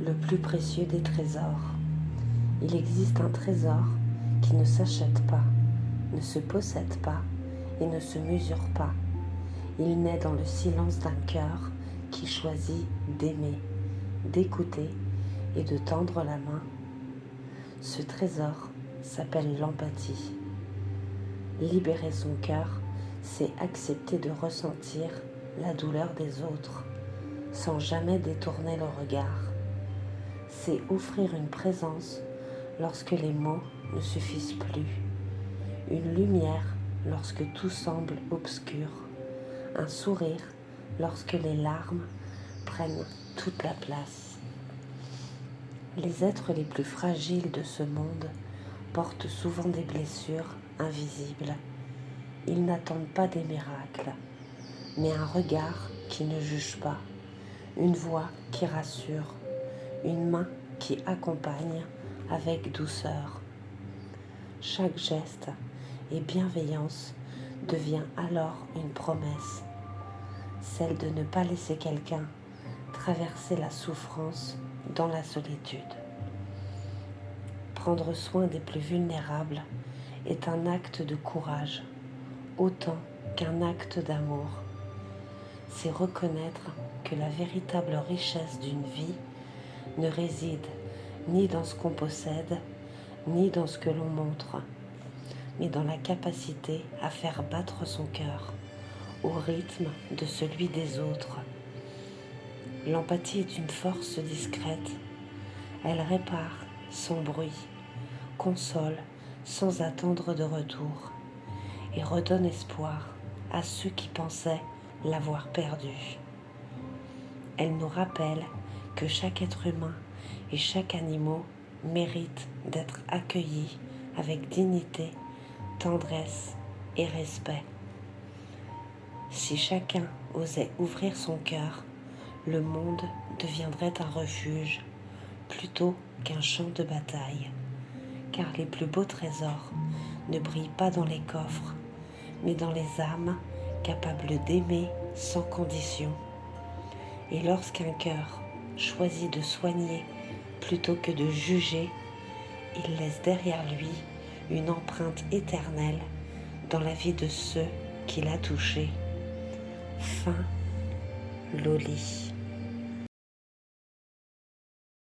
le plus précieux des trésors. Il existe un trésor qui ne s'achète pas, ne se possède pas et ne se mesure pas. Il naît dans le silence d'un cœur qui choisit d'aimer, d'écouter et de tendre la main. Ce trésor s'appelle l'empathie. Libérer son cœur, c'est accepter de ressentir la douleur des autres, sans jamais détourner le regard. C'est offrir une présence lorsque les mots ne suffisent plus, une lumière lorsque tout semble obscur, un sourire lorsque les larmes prennent toute la place. Les êtres les plus fragiles de ce monde portent souvent des blessures invisibles. Ils n'attendent pas des miracles, mais un regard qui ne juge pas, une voix qui rassure, une main qui accompagne avec douceur. Chaque geste et bienveillance devient alors une promesse, celle de ne pas laisser quelqu'un traverser la souffrance dans la solitude. Prendre soin des plus vulnérables est un acte de courage, autant qu'un acte d'amour. C'est reconnaître que la véritable richesse d'une vie ne réside ni dans ce qu'on possède, ni dans ce que l'on montre, mais dans la capacité à faire battre son cœur au rythme de celui des autres. L'empathie est une force discrète. Elle répare sans bruit, console sans attendre de retour et redonne espoir à ceux qui pensaient l'avoir perdu. Elle nous rappelle que chaque être humain et chaque animal mérite d'être accueilli avec dignité, tendresse et respect. Si chacun osait ouvrir son cœur, le monde deviendrait un refuge plutôt qu'un champ de bataille, car les plus beaux trésors ne brillent pas dans les coffres, mais dans les âmes capables d'aimer sans condition. Et lorsqu'un cœur choisit de soigner plutôt que de juger, il laisse derrière lui une empreinte éternelle dans la vie de ceux qu'il a touchés. Fin Loli.